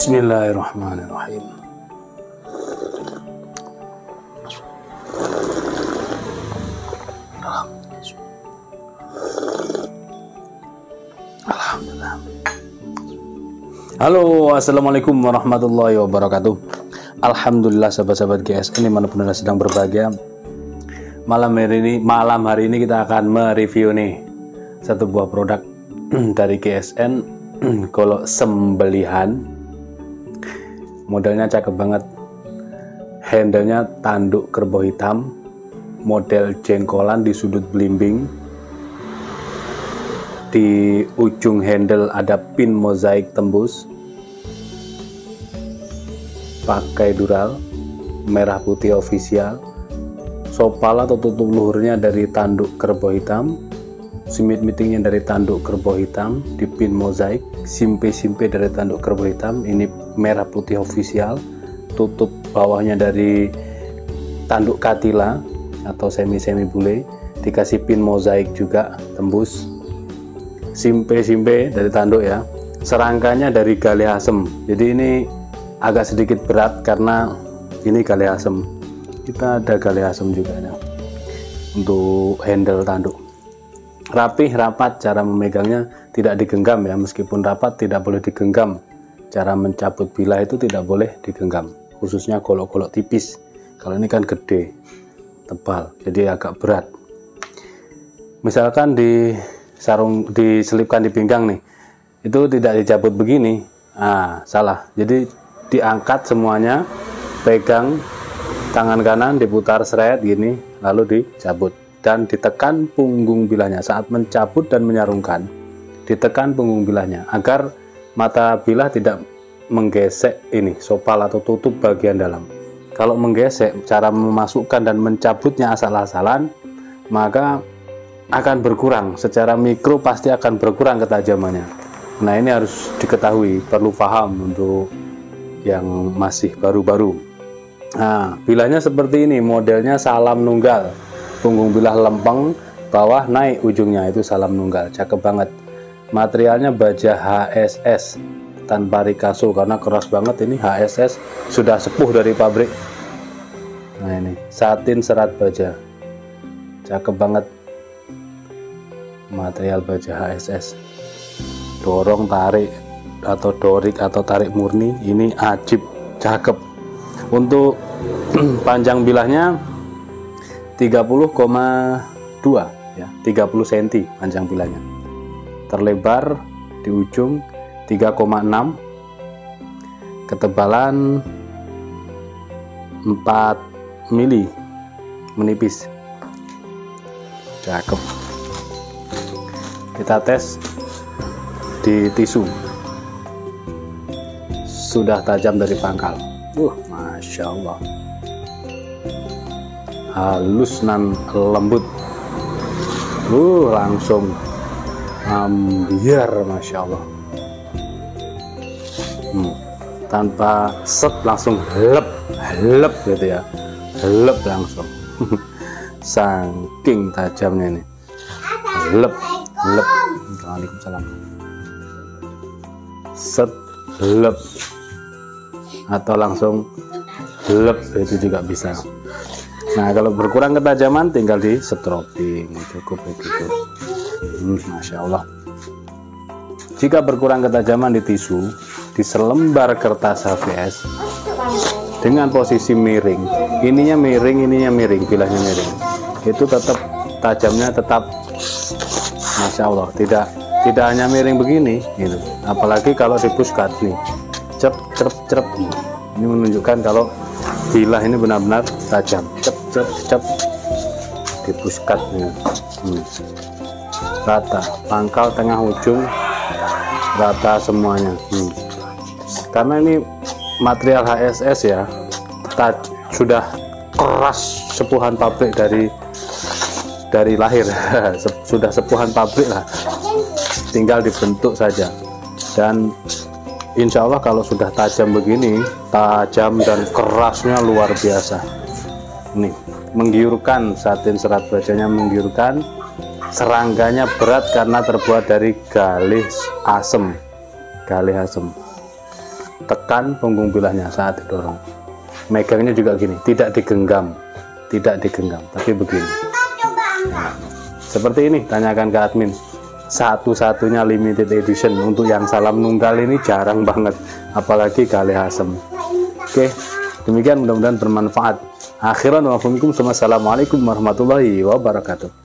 Bismillahirrahmanirrahim. Alhamdulillah. Halo, assalamualaikum warahmatullahi wabarakatuh. Alhamdulillah sahabat-sahabat GSN dimanapun Anda sedang berbahagia. Malam hari ini kita akan mereview nih satu buah produk dari GSN golok sembelihan. Modelnya cakep banget, handlenya tanduk kerbau hitam, model jengkolan di sudut belimbing, di ujung handle ada pin mozaik tembus, pakai dural merah putih official, sopal atau tutup luhurnya dari tanduk kerbau hitam, simit meetingnya dari tanduk kerbau hitam, di pin mozaik, simpe dari tanduk kerbau hitam, ini merah putih official, tutup bawahnya dari tanduk katila atau semi bule, dikasih pin mozaik juga tembus, simpe dari tanduk ya, serangkanya dari gali asem. Jadi ini agak sedikit berat karena ini gali asem, kita ada gali asem juga ya untuk handle tanduk. Rapih, rapat, cara memegangnya tidak digenggam ya, meskipun rapat tidak boleh digenggam. Cara mencabut bilah itu tidak boleh digenggam, khususnya golok-golok tipis. Kalau ini kan gede, tebal, jadi agak berat. Misalkan diselipkan di pinggang nih, itu tidak dicabut begini, salah. Jadi diangkat semuanya, pegang tangan kanan, diputar seret gini, lalu dicabut. Dan ditekan punggung bilahnya saat mencabut dan menyarungkan, ditekan punggung bilahnya agar mata bilah tidak menggesek ini sopal atau tutup bagian dalam. Kalau menggesek, cara memasukkan dan mencabutnya asal-asalan, maka akan berkurang secara mikro, pasti akan berkurang ketajamannya. Nah, ini harus diketahui, perlu paham untuk yang masih baru-baru. Nah, bilahnya seperti ini, modelnya salam nunggal. Punggung bilah lempeng, bawah naik ujungnya, itu salam nunggal, cakep banget. Materialnya baja HSS tanpa rikaso karena keras banget, ini HSS sudah sepuh dari pabrik. Nah, ini satin serat baja, cakep banget material baja HSS. Dorong tarik atau dorik atau tarik murni, ini ajib, cakep. Untuk panjang bilahnya 30,2 ya, 30 cm panjang bilahnya. Terlebar di ujung 3,6, ketebalan 4 mili, menipis, cakep. Kita tes di tisu, sudah tajam dari pangkal. Masya Allah, halus dan lembut, langsung ambiar, Masya Allah. Tanpa set, langsung helep gitu ya, helep langsung. Saking tajamnya ini, helep. Waalaikumsalam. Set, helep, atau langsung helep, itu juga bisa. Nah, kalau berkurang ketajaman tinggal di strobing, cukup begitu. Masya Allah. Jika berkurang ketajaman di tisu, di selembar kertas HVS dengan posisi miring, ininya miring, bilahnya miring, itu tetap tajamnya tetap, Masya Allah, tidak hanya miring begini gitu. Apalagi kalau di puskat nih, cerep, ini menunjukkan kalau bilah ini benar-benar tajam, cep di puskat nih. Rata, pangkal, tengah, ujung rata semuanya. Karena ini material HSS ya, sudah keras sepuhan pabrik dari lahir. Sudah sepuhan pabrik lah, tinggal dibentuk saja. Dan insya Allah kalau sudah tajam begini, tajam dan kerasnya luar biasa. Nih, menggiurkan, satin serat bajanya menggiurkan. Serangganya berat karena terbuat dari galih asem. Tekan punggung bilahnya saat didorong. Megangnya juga gini, tidak digenggam, tapi begini. Nah, seperti ini, tanyakan ke admin. Satu-satunya limited edition untuk yang salam nunggal ini jarang banget, apalagi galih asem. Oke, demikian, mudah-mudahan bermanfaat. Akhiran wa assalamualaikum warahmatullahi wabarakatuh.